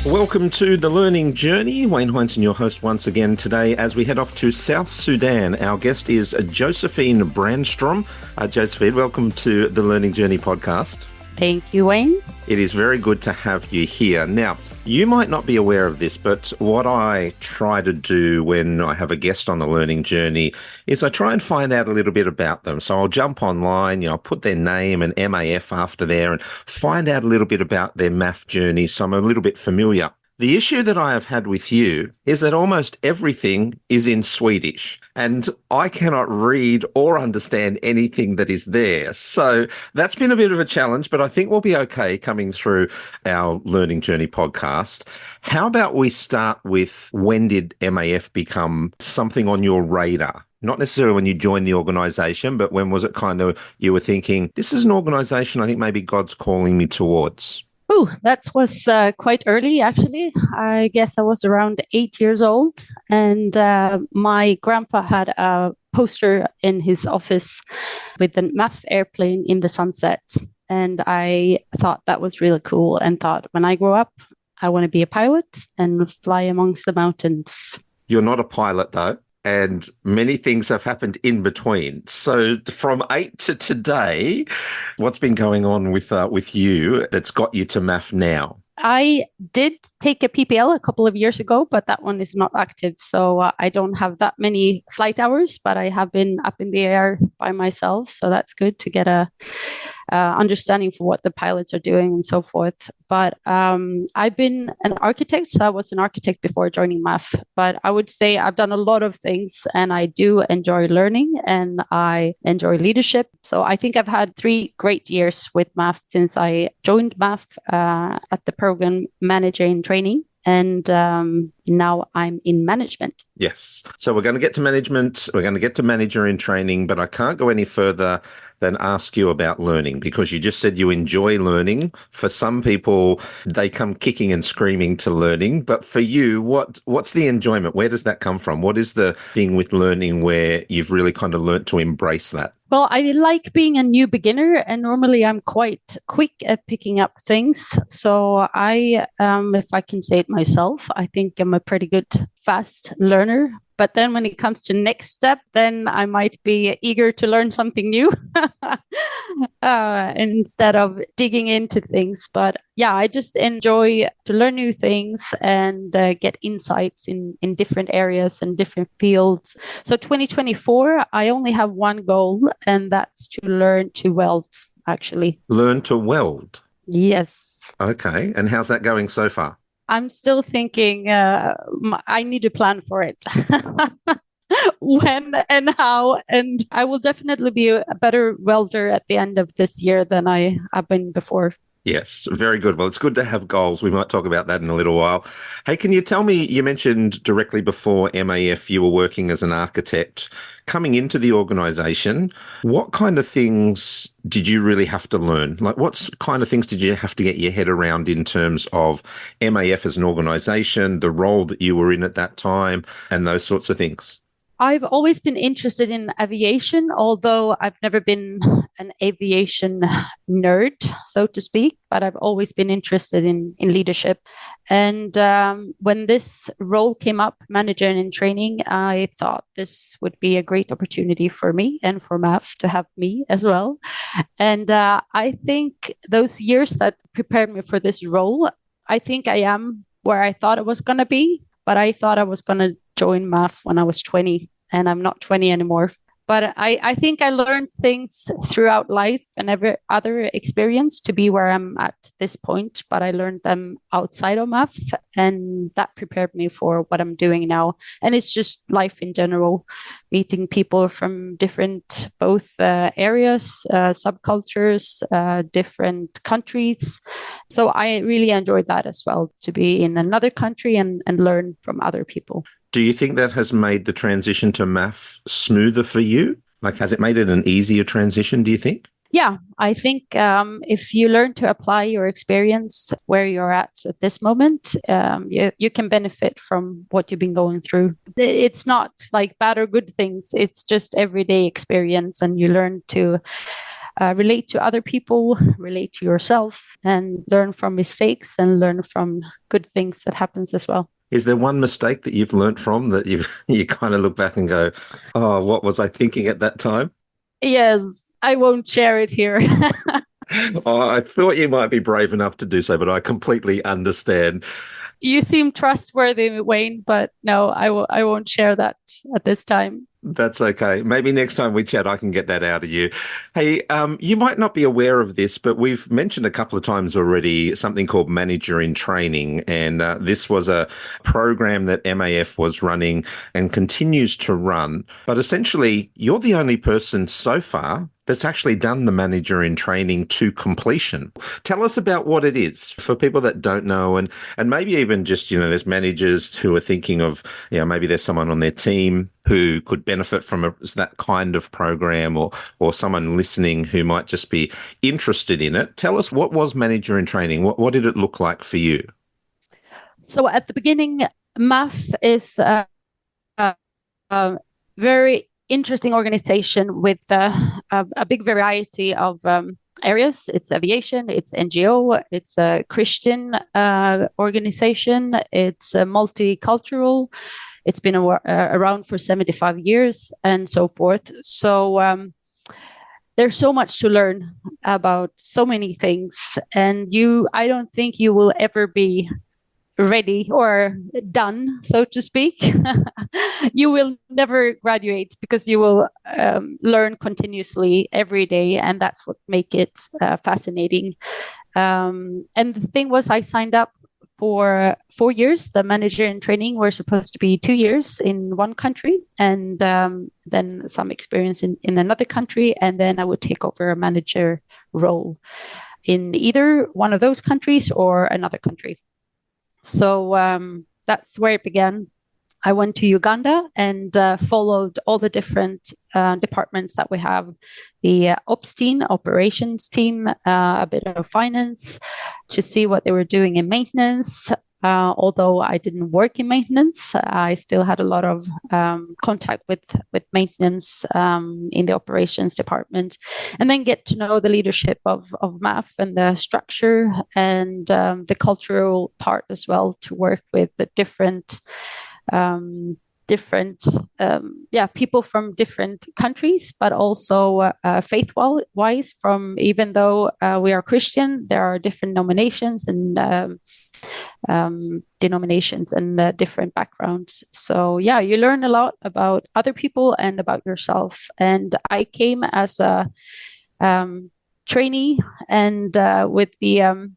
Welcome to The Learning Journey. Wayne Heinzen, your host once again today as we head off to South Sudan. Our guest is Josefin Brandstrom. Josephine, welcome to The Learning Journey podcast. Thank you, Wayne. It is very good to have you here. Now, you might not be aware of this, but what I try to do when I have a guest on The Learning Journey is I try and find out a little bit about them. So I'll jump online, I'll put their name and MAF after there and find out a little bit about their MAF journey so I'm a little bit familiar. The issue that I have had with you is that almost everything is in Swedish and I cannot read or understand anything that is there. So that's been a bit of a challenge, but I think we'll be okay coming through our Learning Journey podcast. How about we start with when did MAF become something on your radar? Not necessarily when you joined the organisation, but when was it kind of you were thinking, this is an organisation I think maybe God's calling me towards? Oh, that was quite early, actually. I guess I was around 8 years old. And my grandpa had a poster in his office with the MAF airplane in the sunset. And I thought that was really cool and thought, when I grow up, I want to be a pilot and fly amongst the mountains. You're not a pilot, though. And many things have happened in between. So from 8 to today, what's been going on with you that's got you to MAF now? I did take a PPL a couple of years ago, but that one is not active. So I don't have that many flight hours, but I have been up in the air by myself. So that's good to get a understanding for what the pilots are doing and so forth. But I've been an architect. So I was an architect before joining MAF. But I would say I've done a lot of things and I do enjoy learning and I enjoy leadership. So I think I've had 3 great years with MAF since I joined MAF at the program manager in training. And now I'm in management. Yes. So we're going to get to management. We're going to get to manager in training, but I can't go any further than ask you about learning because you just said you enjoy learning. For some people, they come kicking and screaming to learning. But for you, what's the enjoyment? Where does that come from? What is the thing with learning where you've really kind of learnt to embrace that? Well, I like being a new beginner, and normally I'm quite quick at picking up things. So if I can say it myself, I think I'm a pretty good fast learner. But then when it comes to next step, then I might be eager to learn something new instead of digging into things. But yeah, I just enjoy to learn new things and get insights in different areas and different fields. So 2024, I only have one goal, and that's to learn to weld, actually. Learn to weld? Yes. Okay. And how's that going so far? I'm still thinking I need to plan for it. When and how, and I will definitely be a better welder at the end of this year than I have been before. Yes, very good. Well, it's good to have goals. We might talk about that in a little while. Hey, can you tell me, you mentioned directly before MAF you were working as an architect. Coming into the organisation, what kind of things did you really have to learn? Like what kind of things did you have to get your head around in terms of MAF as an organisation, the role that you were in at that time, and those sorts of things? I've always been interested in aviation, although I've never been an aviation nerd, so to speak, but I've always been interested in leadership. And when this role came up, manager in training, I thought this would be a great opportunity for me and for MAF to have me as well. And I think those years that prepared me for this role, I think I am where I thought I was going to be, but I thought I was going to join MAF when I was 20, and I'm not 20 anymore. But I think I learned things throughout life and every other experience to be where I'm at this point, but I learned them outside of MAF, and that prepared me for what I'm doing now. And it's just life in general, meeting people from different both areas, subcultures, different countries. So I really enjoyed that as well, to be in another country and learn from other people. Do you think that has made the transition to MAF smoother for you? Like, has it made it an easier transition, do you think? Yeah, I think if you learn to apply your experience where you're at this moment, you can benefit from what you've been going through. It's not like bad or good things. It's just everyday experience, and you learn to relate to other people, relate to yourself, and learn from mistakes and learn from good things that happens as well. Is there one mistake that you've learnt from that you kind of look back and go, oh, what was I thinking at that time? Yes, I won't share it here. Oh, I thought you might be brave enough to do so, but I completely understand. You seem trustworthy, Wayne, but no, I won't share that at this time. That's okay. Maybe next time we chat, I can get that out of you. Hey, you might not be aware of this, but we've mentioned a couple of times already something called Manager in Training. And this was a program that MAF was running and continues to run. But essentially, you're the only person so far that's actually done the Manager in Training to completion. Tell us about what it is for people that don't know, and maybe even just, there's managers who are thinking of, maybe there's someone on their team who could benefit from that kind of program, or someone listening who might just be interested in it. Tell us, what was Manager in Training? What did it look like for you? So at the beginning, MAF is a very interesting organization with a big variety of areas. It's aviation, it's NGO, it's a Christian organization, it's multicultural. It's been around for 75 years and so forth. So there's so much to learn about so many things. And I don't think you will ever be ready or done, so to speak. You will never graduate because you will learn continuously every day. And that's what makes it fascinating. And the thing was, I signed up for 4 years. The Manager in Training were supposed to be 2 years in one country, and then some experience in another country. And then I would take over a manager role in either one of those countries or another country. So that's where it began. I went to Uganda and followed all the different departments that we have. The ops team, operations team, a bit of finance, to see what they were doing in maintenance. Although I didn't work in maintenance, I still had a lot of contact with maintenance in the operations department, and then get to know the leadership of MAF and the structure and the cultural part as well, to work with the different people from different countries, but also faith-wise, from, even though we are Christian, there are different nominations and denominations and different backgrounds. So yeah, you learn a lot about other people and about yourself. And I came as a trainee, and with the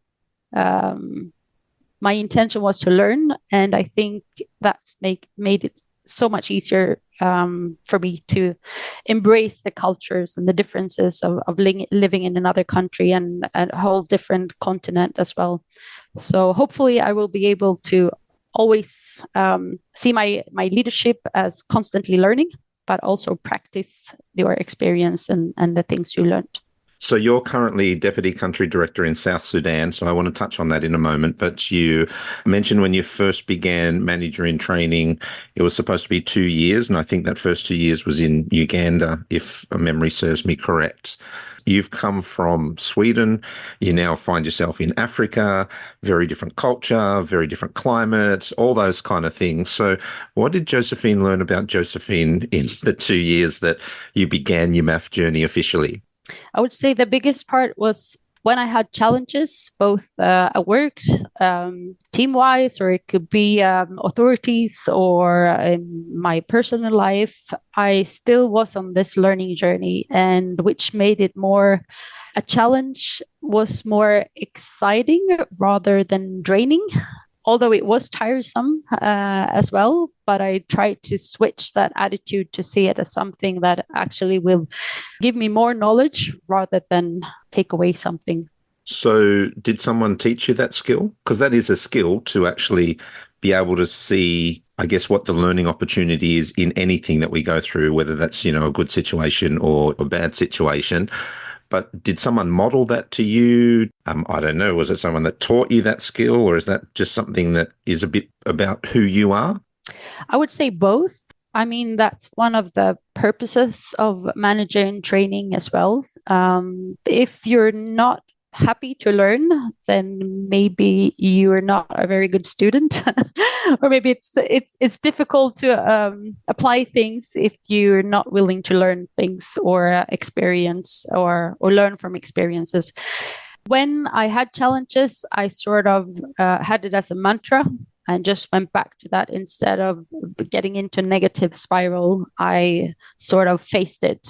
my intention was to learn, and I think that's made it so much easier for me to embrace the cultures and the differences of living in another country and a whole different continent as well. So hopefully I will be able to always see my leadership as constantly learning, but also practice your experience and the things you learned. So you're currently Deputy Country Director in South Sudan, so I want to touch on that in a moment. But you mentioned when you first began Manager in Training, it was supposed to be 2 years, and I think that first 2 years was in Uganda, if memory serves me correct. You've come from Sweden. You now find yourself in Africa, very different culture, very different climate, all those kind of things. So what did Josefin learn about Josefin in the 2 years that you began your MAF journey officially? I would say the biggest part was when I had challenges, both at work, team-wise, or it could be authorities, or in my personal life. I still was on this learning journey, and which made it more a challenge, was more exciting rather than draining. Although it was tiresome as well, but I tried to switch that attitude to see it as something that actually will give me more knowledge rather than take away something. So did someone teach you that skill? Because that is a skill, to actually be able to see, I guess, what the learning opportunity is in anything that we go through, whether that's, a good situation or a bad situation. But did someone model that to you? I don't know. Was it someone that taught you that skill, or is that just something that is a bit about who you are? I would say both. I mean, that's one of the purposes of manager in training as well. If you're not happy to learn, then maybe you're not a very good student, or maybe it's difficult to apply things if you're not willing to learn things or experience or learn from experiences. When I had challenges, I sort of had it as a mantra and just went back to that. Instead of getting into a negative spiral, I sort of faced it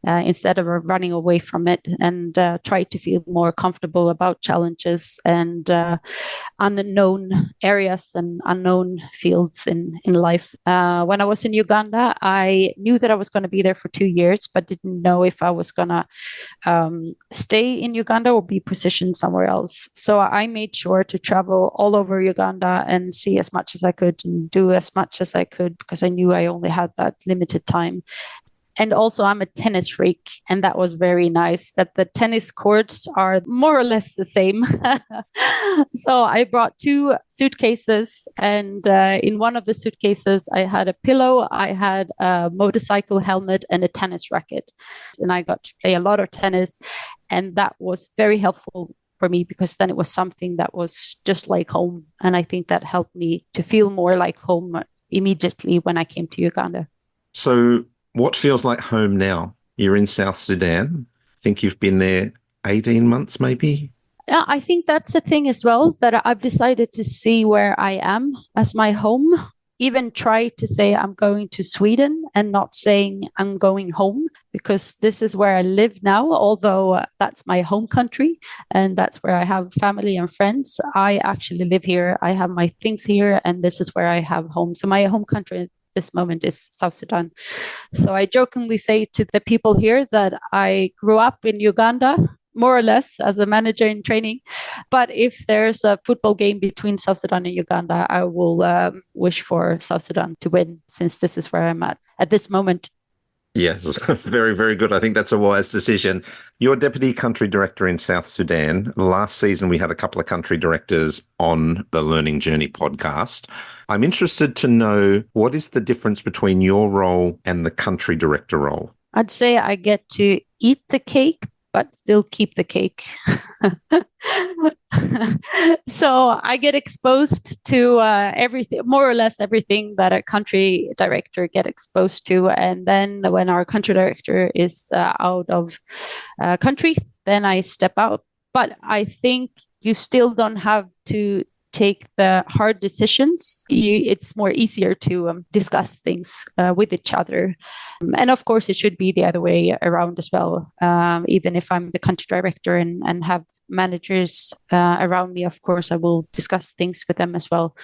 instead of running away from it, and tried to feel more comfortable about challenges and unknown areas and unknown fields in life. When I was in Uganda, I knew that I was going to be there for 2 years, but didn't know if I was going to stay in Uganda or be positioned somewhere else. So I made sure to travel all over Uganda and see as much as I could and do as much as I could, because I knew I only had that limited time. And also, I'm a tennis freak, and that was very nice that the tennis courts are more or less the same. So I brought 2 suitcases, and in one of the suitcases, I had a pillow, I had a motorcycle helmet, and a tennis racket. And I got to play a lot of tennis, and that was very helpful for me, because then it was something that was just like home. And I think that helped me to feel more like home immediately when I came to Uganda. So, what feels like home now? You're in South Sudan. I think you've been there 18 months, maybe? Yeah, I think that's the thing as well, that I've decided to see where I am as my home. Even try to say I'm going to Sweden and not saying I'm going home, because this is where I live now, although that's my home country and that's where I have family and friends. I actually live here. I have my things here, and this is where I have home. So my home country at this moment is South Sudan. So I jokingly say to the people here that I grew up in Uganda, more or less, as a manager in training. But if there's a football game between South Sudan and Uganda, I will wish for South Sudan to win, since this is where I'm at this moment. Yes, very, very good. I think that's a wise decision. You're Deputy Country Director in South Sudan. Last season, we had a couple of country directors on the Learning Journey podcast. I'm interested to know, what is the difference between your role and the country director role? I'd say I get to eat the cake, but still keep the cake. So I get exposed to everything, more or less everything that a country director get exposed to. And then when our country director is out of country, then I step out. But I think you still don't have to take the hard decisions. It's more easier to discuss things with each other. And of course, it should be the other way around as well. Even if I'm the country director and have managers around me, of course, I will discuss things with them as well.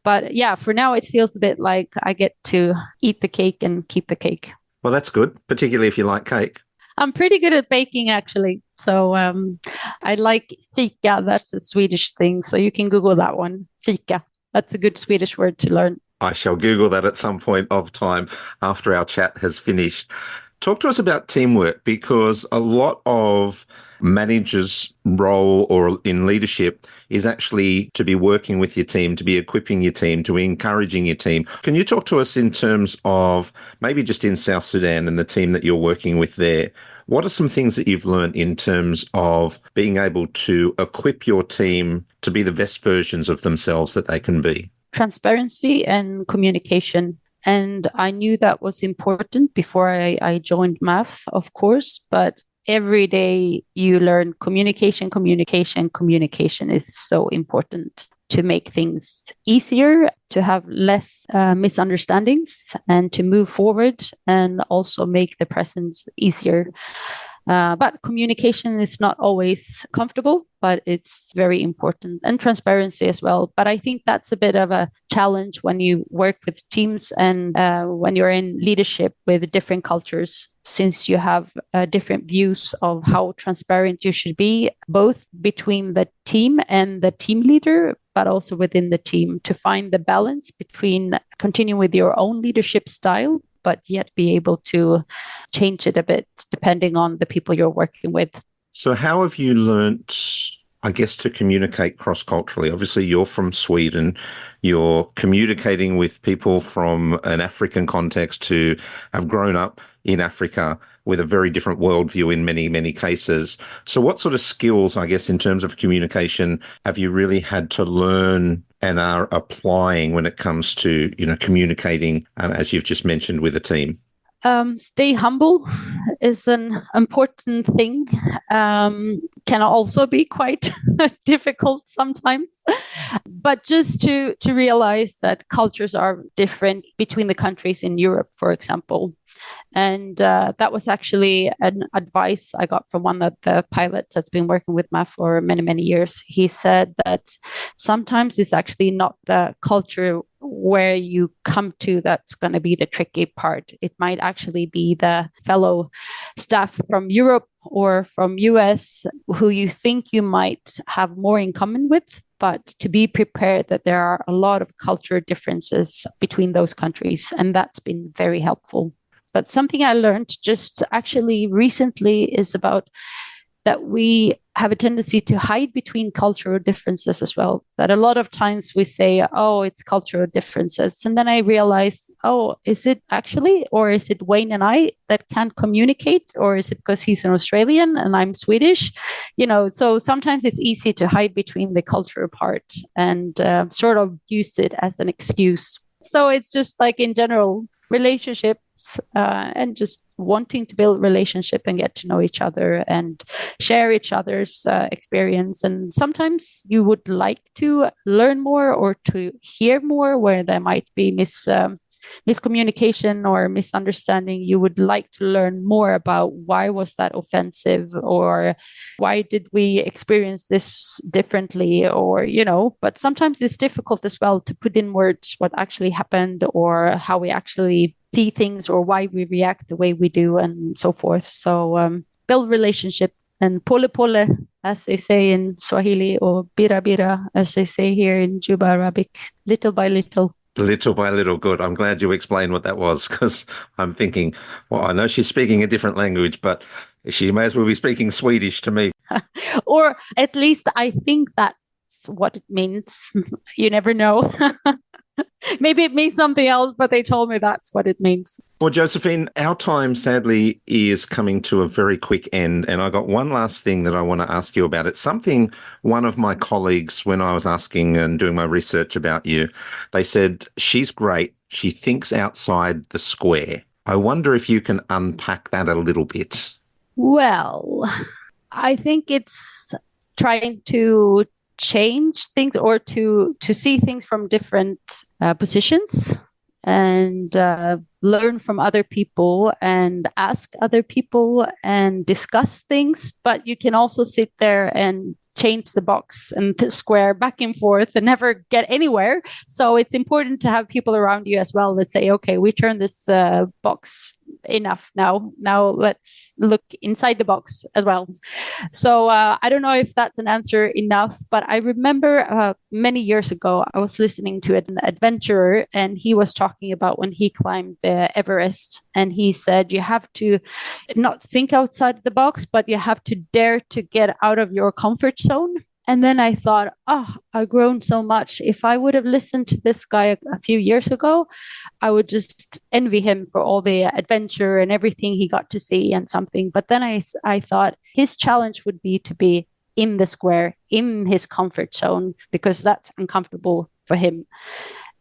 But yeah, for now, it feels a bit like I get to eat the cake and keep the cake. Well, that's good, particularly if you like cake. I'm pretty good at baking, actually. So I like fika. That's a Swedish thing. So you can Google that one. Fika. That's a good Swedish word to learn. I shall Google that at some point of time after our chat has finished. Talk to us about teamwork, because a lot of managers' role or in leadership is actually to be working with your team, to be equipping your team, to be encouraging your team. Can you talk to us in terms of maybe just in South Sudan and the team that you're working with there? What are some things that you've learned in terms of being able to equip your team to be the best versions of themselves that they can be? Transparency and communication. And I knew that was important before I joined MAF, of course, but every day you learn communication, communication, communication is so important to make things easier, to have less misunderstandings, and to move forward, and also make the present easier. But communication is not always comfortable, but it's very important, and transparency as well. But I think that's a bit of a challenge when you work with teams and when you're in leadership with different cultures, since you have different views of how transparent you should be, both between the team and the team leader, but also within the team, to find the balance between continuing with your own leadership style, but yet be able to change it a bit depending on the people you're working with. So how have you learnt I guess, to communicate cross-culturally? Obviously, you're from Sweden. You're communicating with people from an African context who have grown up in Africa with a very different worldview in many, many cases. So what sort of skills, I guess, in terms of communication, have you really had to learn and are applying when it comes to, communicating, as you've just mentioned, with a team? Stay humble is an important thing. Can also be quite difficult sometimes, but just to realize that cultures are different between the countries in Europe, for example. And that was actually an advice I got from one of the pilots that's been working with MAF for many, many years. He said that sometimes it's actually not the culture where you come to that's going to be the tricky part. It might actually be the fellow staff from Europe or from US who you think you might have more in common with, but to be prepared that there are a lot of cultural differences between those countries. And that's been very helpful. But something I learned just actually recently is about that we have a tendency to hide between cultural differences as well. That a lot of times we say, oh, it's cultural differences. And then I realize, oh, is it actually, or is it Wayne and I that can't communicate? Or is it because he's an Australian and I'm Swedish? So sometimes it's easy to hide between the cultural part and sort of use it as an excuse. So it's just like in general, relationships and just wanting to build relationship and get to know each other and share each other's experience. And sometimes you would like to learn more or to hear more where there might be miscommunication or misunderstanding. You would like to learn more about why was that offensive, or why did we experience this differently, or but sometimes it's difficult as well to put in words what actually happened or how we actually see things or why we react the way we do and so forth. So build relationship, and pole pole, as they say in Swahili, or bira bira, as they say here in Juba Arabic, little by little. Little by little, good. I'm glad you explained what that was, because I'm thinking, well, I know she's speaking a different language, but she may as well be speaking Swedish to me. Or at least I think that's what it means. You never know. Maybe it means something else, but they told me that's what it means. Well, Josefin, our time sadly is coming to a very quick end, and I got one last thing that I want to ask you about. It's something one of my colleagues, when I was asking and doing my research about you, they said, she's great. She thinks outside the square. I wonder if you can unpack that a little bit. Well, I think it's trying to change things or to see things from different positions and learn from other people and ask other people and discuss things. But you can also sit there and change the box and square back and forth and never get anywhere. So it's important to have people around you as well that say, okay, we turn this box enough now. Now let's look inside the box as well. So I don't know if that's an answer enough, but I remember many years ago, I was listening to an adventurer and he was talking about when he climbed the Everest. And he said, you have to not think outside the box, but you have to dare to get out of your comfort zone. And then I thought, I've grown so much. If I would have listened to this guy a few years ago, I would just envy him for all the adventure and everything he got to see and something. But then I thought his challenge would be to be in the square, in his comfort zone, because that's uncomfortable for him.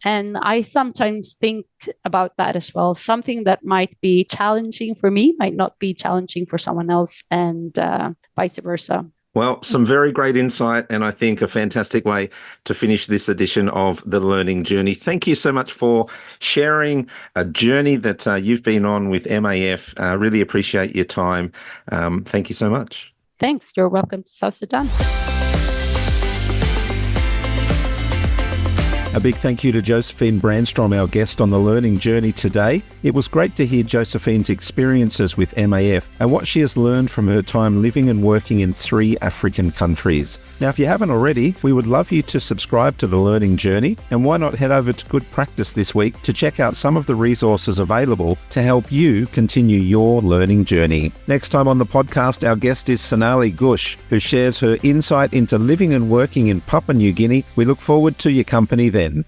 And I sometimes think about that as well. Something that might be challenging for me might not be challenging for someone else, and vice versa. Well, some very great insight, and I think a fantastic way to finish this edition of The Learning Journey. Thank you so much for sharing a journey that you've been on with MAF. Really appreciate your time. Thank you so much. Thanks. You're welcome to South Sudan. A big thank you to Josefin Brandstrom, our guest on The Learning Journey today. It was great to hear Josefin's experiences with MAF and what she has learned from her time living and working in 3 African countries. Now, if you haven't already, we would love you to subscribe to The Learning Journey, and why not head over to Good Practice this week to check out some of the resources available to help you continue your learning journey. Next time on the podcast, our guest is Sonali Gush, who shares her insight into living and working in Papua New Guinea. We look forward to your company then.